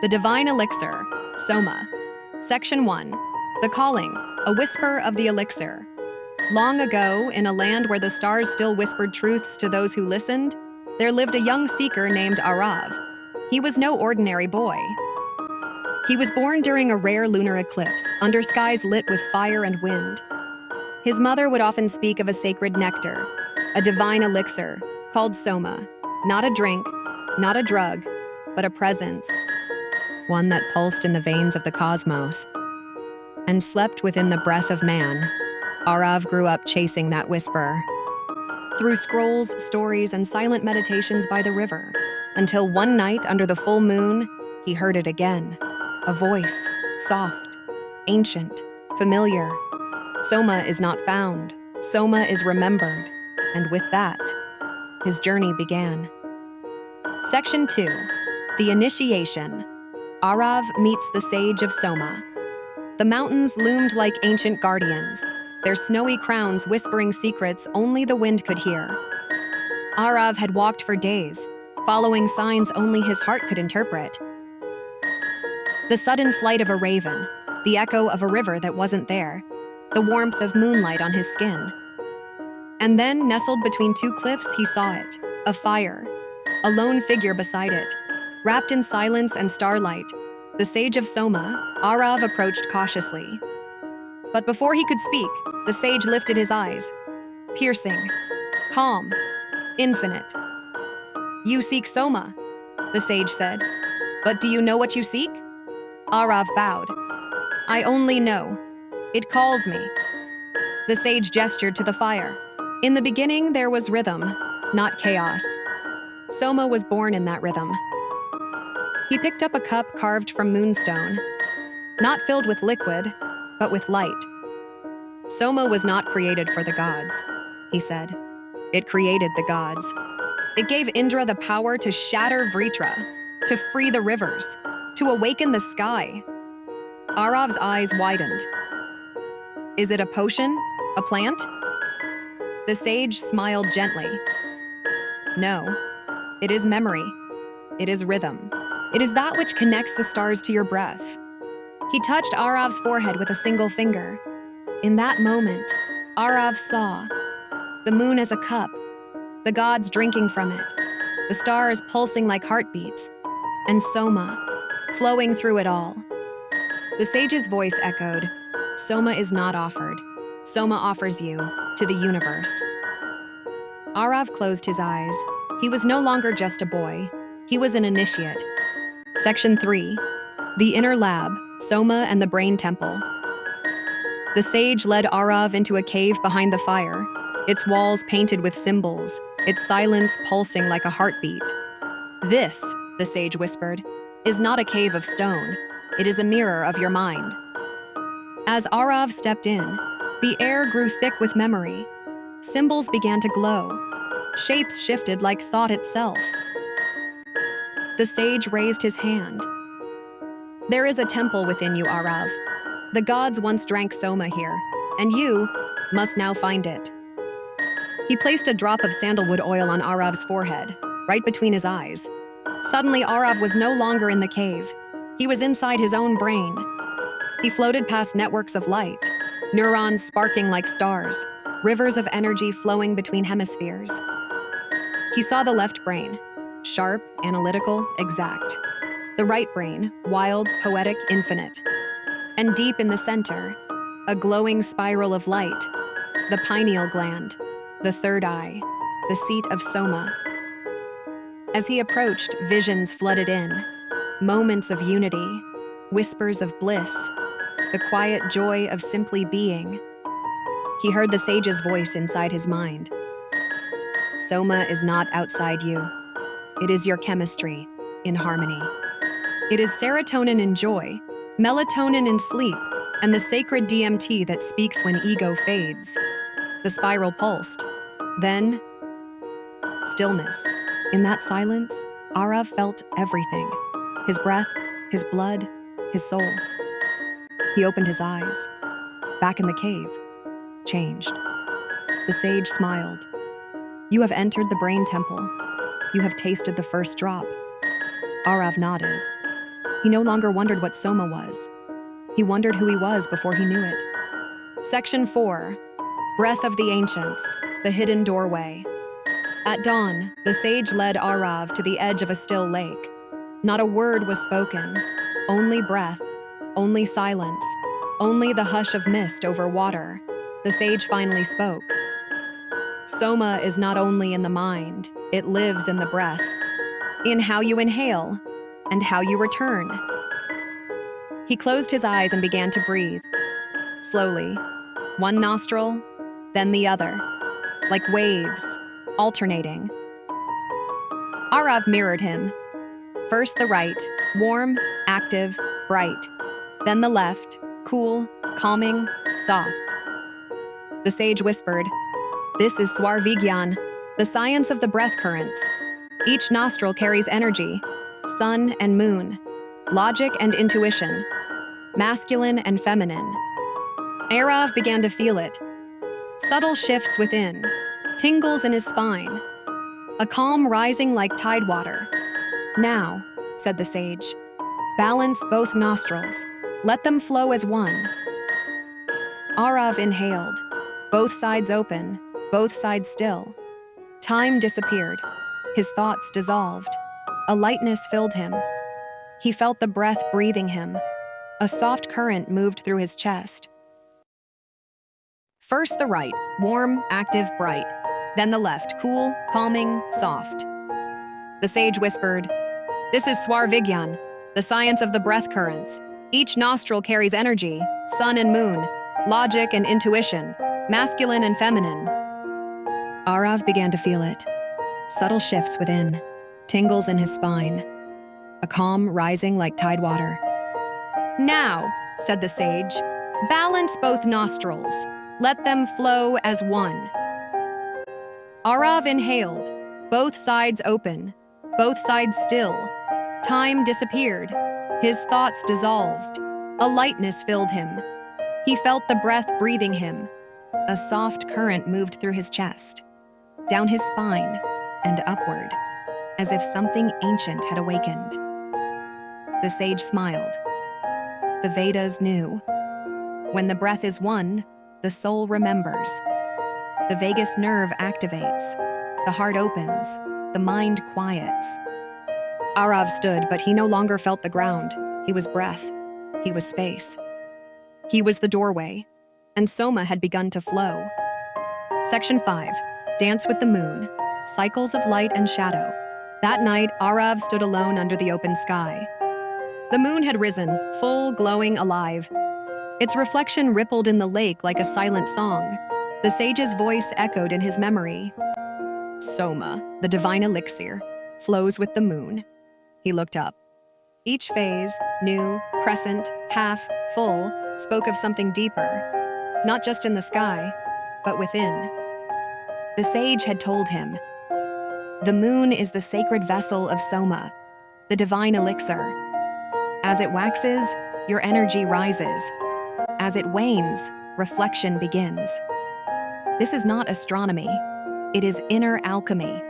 The Divine Elixir, Soma. Section 1. The Calling, a Whisper of the Elixir. Long ago, in a land where the stars still whispered truths to those who listened, there lived a young seeker named Arav. He was no ordinary boy. He was born during a rare lunar eclipse, under skies lit with fire and wind. His mother would often speak of a sacred nectar, a divine elixir, called Soma. Not a drink, not a drug, but a presence. One that pulsed in the veins of the cosmos and slept within the breath of man. Arav grew up chasing that whisper, through scrolls, stories, and silent meditations by the river, until one night under the full moon, he heard it again. A voice, soft, ancient, familiar. Soma is not found. Soma is remembered. And with that, his journey began. Section 2. The Initiation. Arav meets the Sage of Soma. The mountains loomed like ancient guardians, their snowy crowns whispering secrets only the wind could hear. Arav had walked for days, following signs only his heart could interpret. The sudden flight of a raven, the echo of a river that wasn't there, the warmth of moonlight on his skin. And then, nestled between two cliffs, he saw it, a fire, a lone figure beside it. Wrapped in silence and starlight, the Sage of Soma, Arav approached cautiously. But before he could speak, the sage lifted his eyes, piercing, calm, infinite. "You seek Soma," the sage said. "But do you know what you seek?" Arav bowed. "I only know. It calls me." The sage gestured to the fire. In the beginning, there was rhythm, not chaos. Soma was born in that rhythm. He picked up a cup carved from moonstone, not filled with liquid, but with light. "Soma was not created for the gods," he said. "It created the gods. It gave Indra the power to shatter Vritra, to free the rivers, to awaken the sky." Arav's eyes widened. "Is it a potion? A plant?" The sage smiled gently. "No, it is memory. It is rhythm. It is that which connects the stars to your breath." He touched Arav's forehead with a single finger. In that moment, Arav saw the moon as a cup, the gods drinking from it, the stars pulsing like heartbeats, and Soma flowing through it all. The sage's voice echoed, "Soma is not offered. Soma offers you to the universe." Arav closed his eyes. He was no longer just a boy. He was an initiate. Section 3. The Inner Lab, Soma and the Brain Temple. The sage led Arav into a cave behind the fire, its walls painted with symbols, its silence pulsing like a heartbeat. "This," the sage whispered, "is not a cave of stone. It is a mirror of your mind." As Arav stepped in, the air grew thick with memory. Symbols began to glow. Shapes shifted like thought itself. The sage raised his hand. "There is a temple within you, Arav. The gods once drank Soma here, and you must now find it." He placed a drop of sandalwood oil on Arav's forehead, right between his eyes. Suddenly, Arav was no longer in the cave. He was inside his own brain. He floated past networks of light, neurons sparking like stars, rivers of energy flowing between hemispheres. He saw the left brain, sharp, analytical, exact. The right brain, wild, poetic, infinite. And deep in the center, a glowing spiral of light, the pineal gland, the third eye, the seat of Soma. As he approached, visions flooded in, moments of unity, whispers of bliss, the quiet joy of simply being. He heard the sage's voice inside his mind. "Soma is not outside you. It is your chemistry, in harmony. It is serotonin in joy, melatonin in sleep, and the sacred DMT that speaks when ego fades." The spiral pulsed. Then, stillness. In that silence, Arav felt everything. His breath, his blood, his soul. He opened his eyes. Back in the cave. Changed. The sage smiled. "You have entered the brain temple. You have tasted the first drop." Arav nodded. He no longer wondered what Soma was. He wondered who he was before he knew it. Section 4. Breath of the Ancients, the Hidden Doorway. At dawn, the sage led Arav to the edge of a still lake. Not a word was spoken, only breath, only silence, only the hush of mist over water. The sage finally spoke. Soma is not only in the mind, it lives in the breath, in how you inhale and how you return. He closed his eyes and began to breathe. Slowly, one nostril, then the other, like waves, alternating. Arav mirrored him. First the right, warm, active, bright. Then the left, cool, calming, soft. The sage whispered, "This is Svarvigyan, the science of the breath currents. Each nostril carries energy, sun and moon, logic and intuition, masculine and feminine." Arav began to feel it. Subtle shifts within, tingles in his spine, a calm rising like tide water. "Now," said the sage, "balance both nostrils. Let them flow as one." Arav inhaled, both sides open, both sides still. Time disappeared. His thoughts dissolved. A lightness filled him. He felt the breath breathing him. A soft current moved through his chest. First the right, warm, active, bright. Then the left, cool, calming, soft. The sage whispered, "This is Svarvigyan, the science of the breath currents. Each nostril carries energy, sun and moon, logic and intuition, masculine and feminine." Arav began to feel it. Subtle shifts within, tingles in his spine, a calm rising like tide water. "Now," said the sage, "balance both nostrils. Let them flow as one." Arav inhaled, both sides open, both sides still. Time disappeared. His thoughts dissolved. A lightness filled him. He felt the breath breathing him. A soft current moved through his chest, down his spine, and upward, as if something ancient had awakened. The sage smiled. The Vedas knew. When the breath is one, the soul remembers. The vagus nerve activates. The heart opens. The mind quiets. Arav stood, but he no longer felt the ground. He was breath. He was space. He was the doorway, and Soma had begun to flow. Section 5. Dance with the Moon. Cycles of Light and Shadow. That night, Arav stood alone under the open sky. The moon had risen, full, glowing, alive. Its reflection rippled in the lake like a silent song. The sage's voice echoed in his memory. "Soma, the divine elixir, flows with the moon." He looked up. Each phase, new, crescent, half, full, spoke of something deeper, not just in the sky, but within. The sage had told him, "The moon is the sacred vessel of Soma, the divine elixir. As it waxes, your energy rises. As it wanes, reflection begins." This is not astronomy. It is inner alchemy.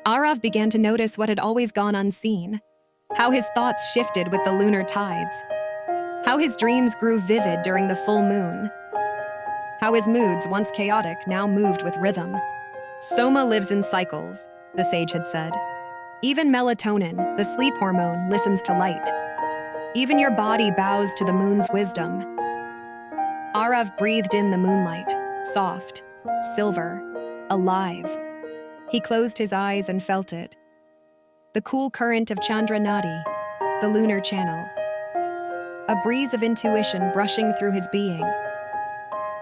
Arav began to notice what had always gone unseen, how his thoughts shifted with the lunar tides, how his dreams grew vivid during the full moon, how his moods, once chaotic, now moved with rhythm. "Soma lives in cycles," the sage had said. "Even melatonin, the sleep hormone, listens to light. Even your body bows to the moon's wisdom." Arav breathed in the moonlight, soft, silver, alive. He closed his eyes and felt it. The cool current of Chandra Nadi, the lunar channel. A breeze of intuition brushing through his being.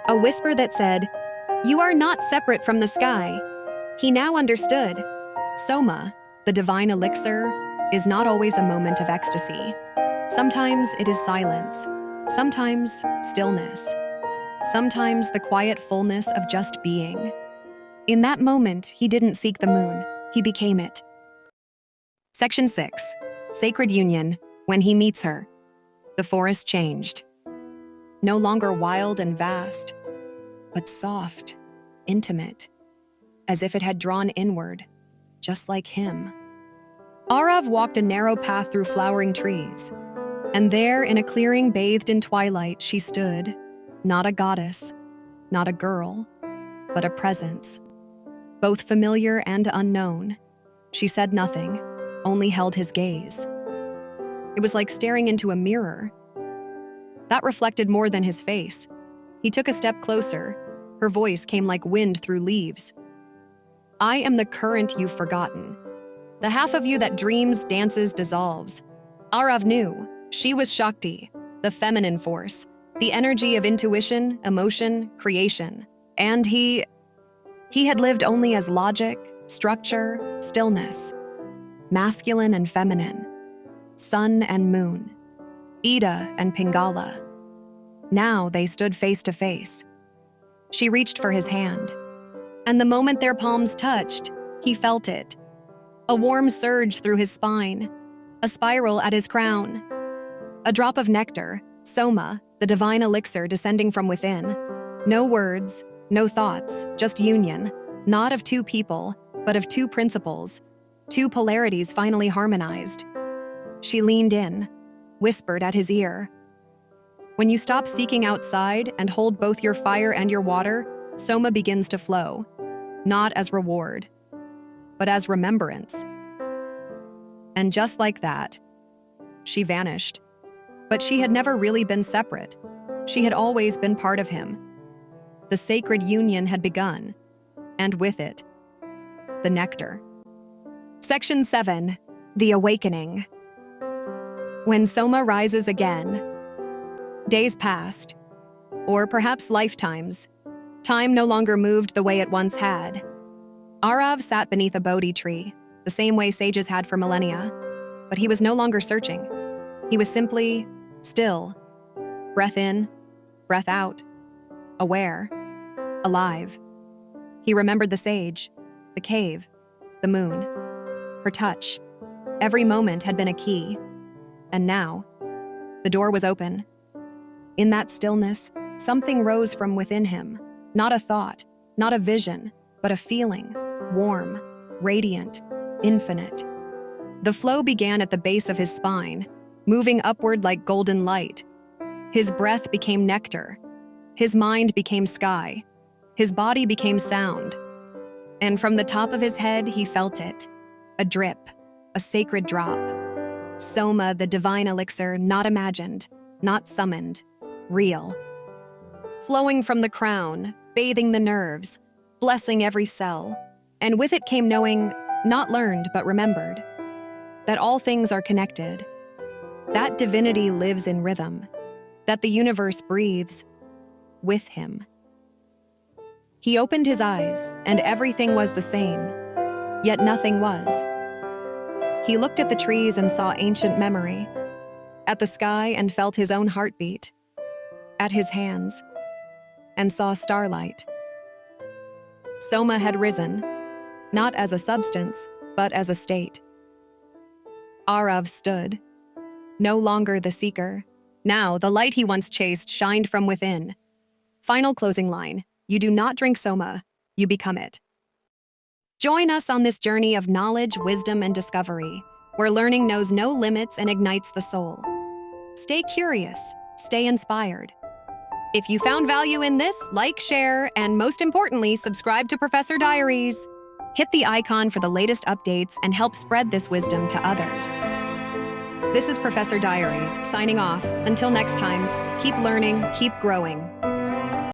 A whisper that said, "You are not separate from the sky." He now understood. Soma, the divine elixir, is not always a moment of ecstasy. Sometimes it is silence. Sometimes stillness. Sometimes the quiet fullness of just being. In that moment, he didn't seek the moon. He became it. Section 6. Sacred Union. When he meets her. The forest changed. No longer wild and vast, but soft, intimate, as if it had drawn inward, just like him. Arav walked a narrow path through flowering trees, and there, in a clearing bathed in twilight, she stood, not a goddess, not a girl, but a presence. Both familiar and unknown. She said nothing, only held his gaze. It was like staring into a mirror. That reflected more than his face. He took a step closer. Her voice came like wind through leaves. I am the current you've forgotten. The half of you that dreams, dances, dissolves. Arav knew. She was Shakti, the feminine force, the energy of intuition, emotion, creation. And he had lived only as logic, structure, stillness. Masculine and feminine. Sun and moon. Ida and Pingala. Now they stood face to face. She reached for his hand. And the moment their palms touched, he felt it. A warm surge through his spine, a spiral at his crown. A drop of nectar, Soma, the divine elixir descending from within. No words, no thoughts, just union, not of two people, but of two principles, two polarities finally harmonized. She leaned in, whispered at his ear. When you stop seeking outside and hold both your fire and your water, Soma begins to flow, not as reward, but as remembrance. And just like that, she vanished. But she had never really been separate. She had always been part of him. The sacred union had begun, and with it, the nectar. Section 7. The Awakening. When Soma rises again, days passed, or perhaps lifetimes. Time no longer moved the way it once had. Arav sat beneath a Bodhi tree, the same way sages had for millennia, but he was no longer searching. He was simply still, breath in, breath out, aware, alive. He remembered the sage, the cave, the moon, her touch. Every moment had been a key, and now, the door was open. In that stillness, something rose from within him. Not a thought, not a vision, but a feeling, warm, radiant, infinite. The flow began at the base of his spine, moving upward like golden light. His breath became nectar. His mind became sky. His body became sound. And from the top of his head, he felt it. A drip, a sacred drop. Soma, the divine elixir, not imagined, not summoned, real. Flowing from the crown, bathing the nerves, blessing every cell. And with it came knowing, not learned but remembered, that all things are connected, that divinity lives in rhythm, that the universe breathes with him. He opened his eyes, and everything was the same, yet nothing was. He looked at the trees and saw ancient memory, at the sky and felt his own heartbeat, at his hands, and saw starlight. Soma had risen, not as a substance, but as a state. Arav stood, no longer the seeker. Now, the light he once chased shined from within. Final closing line: you do not drink Soma, you become it. Join us on this journey of knowledge, wisdom, and discovery, where learning knows no limits and ignites the soul. Stay curious, stay inspired. If you found value in this, like, share, and most importantly, subscribe to Professor Diaries. Hit the icon for the latest updates and help spread this wisdom to others. This is Professor Diaries, signing off. Until next time, keep learning, keep growing.